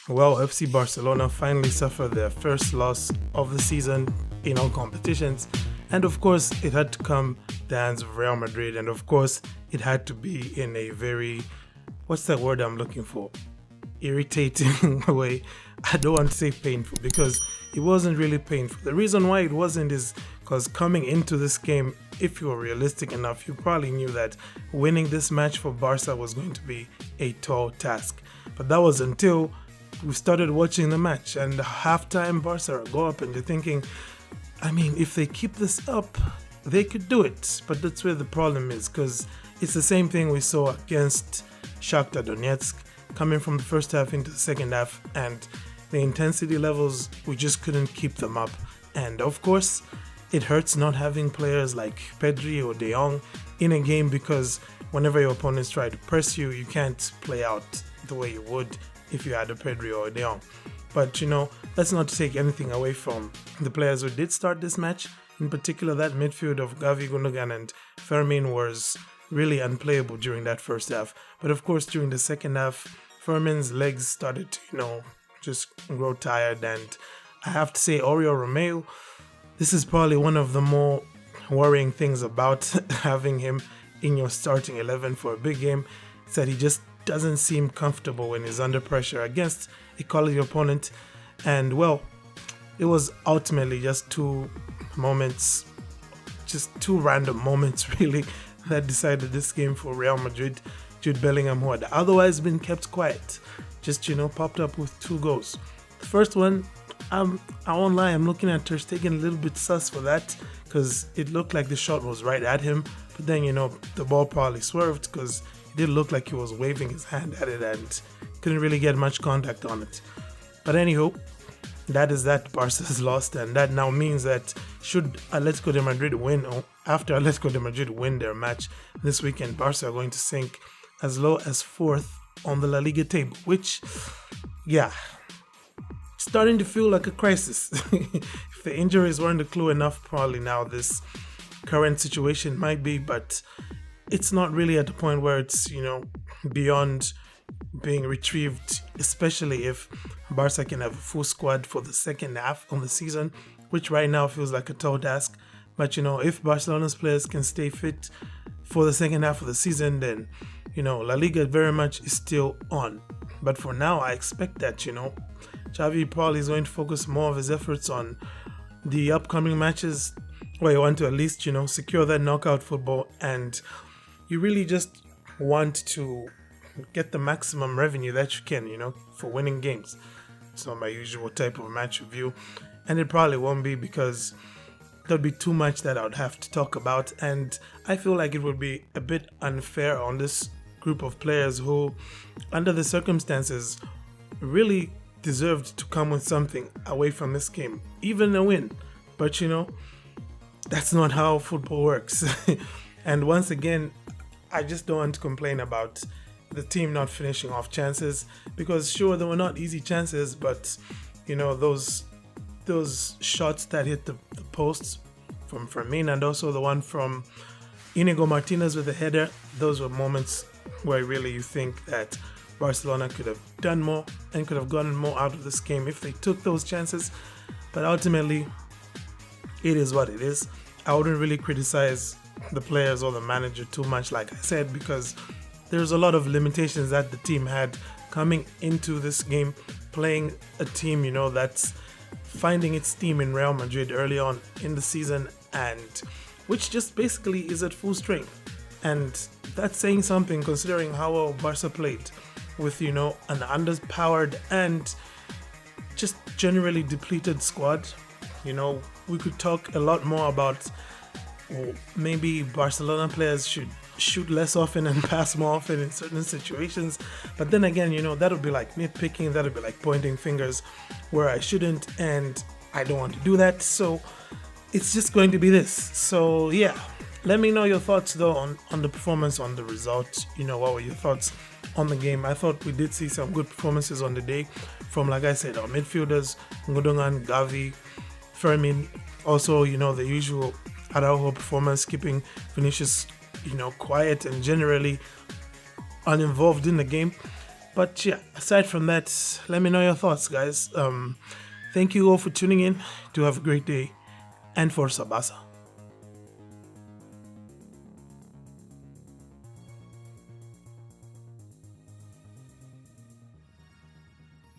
Well, FC Barcelona finally suffered their first loss of the season in all competitions. And of course, it had to come the hands of Real Madrid. And of course, it had to be in a very, what's that word I'm looking for? Irritating way. I don't want to say painful because it wasn't really painful. The reason why it wasn't is because coming into this game, if you were realistic enough, you probably knew that winning this match for Barca was going to be a tall task. But that was until we started watching the match, and halftime Barca go up and you're thinking, I mean, if they keep this up, they could do it. But that's where the problem is, because it's the same thing we saw against Shakhtar Donetsk, coming from the first half into the second half, and the intensity levels, we just couldn't keep them up. And of course, it hurts not having players like Pedri or De Jong in a game, because whenever your opponents try to press you, you can't play out the way you would if you had a Pedri or a De Jong. But that's not to take anything away from the players who did start this match. In particular, that midfield of Gavi, Gundogan and Fermin was really unplayable during that first half. But of course, during the second half, Fermin's legs started to, just grow tired. And I have to say, Oriol Romeu, this is probably one of the more worrying things about having him in your starting 11 for a big game. Is that he just doesn't seem comfortable when he's under pressure against a quality opponent. And well, it was ultimately just two random moments really that decided this game for Real Madrid. Jude Bellingham, who had otherwise been kept quiet, just popped up with two goals. The first one, I won't lie, I'm looking at Ter Stegen a little bit sus for that, because it looked like the shot was right at him, but then the ball probably swerved, because it did look like he was waving his hand at it and couldn't really get much contact on it. But anywho, that is that. Barca's lost, and that now means that should Atletico de Madrid win, or after Atletico de Madrid win their match this weekend, Barca are going to sink as low as 4th on the La Liga table, which, starting to feel like a crisis. If the injuries weren't a clue enough, probably now this current situation might be, but it's not really at the point where it's, beyond being retrieved, especially if Barca can have a full squad for the second half of the season, which right now feels like a tall task. But, if Barcelona's players can stay fit for the second half of the season, then, La Liga very much is still on. But for now, I expect that, Xavi probably is going to focus more of his efforts on the upcoming matches where you want to at least, secure that knockout football, and you really just want to get the maximum revenue that you can, for winning games. It's not my usual type of match review, and it probably won't be, because there'd be too much that I would have to talk about, and I feel like it would be a bit unfair on this group of players who, under the circumstances, really deserved to come with something away from this game, even a win. But that's not how football works. And once again, I just don't want to complain about the team not finishing off chances, because sure, they were not easy chances, but those shots that hit the posts from Fermin, and also the one from Inigo Martinez with a header, those were moments where really you think that Barcelona could have done more and could have gotten more out of this game if they took those chances. But ultimately, it is what it is. I wouldn't really criticize the players or the manager too much, like I said, because there's a lot of limitations that the team had coming into this game, playing a team, that's finding its steam in Real Madrid early on in the season, and which just basically is at full strength. And that's saying something, considering how well Barca played with, an underpowered and just generally depleted squad. We could talk a lot more about maybe Barcelona players should shoot less often and pass more often in certain situations. But then again, that would be like nitpicking, that would be like pointing fingers where I shouldn't, and I don't want to do that. So it's just going to be this. So yeah, let me know your thoughts though on the performance, on the results. What were your thoughts on the game? I thought we did see some good performances on the day from, like I said, our midfielders, Gundogans, Gavi, Fermin. Also, the usual Araujo performance, keeping Vinicius, quiet and generally uninvolved in the game. But yeah, aside from that, let me know your thoughts, guys. Thank you all for tuning in. Do have a great day, and for Sabasa.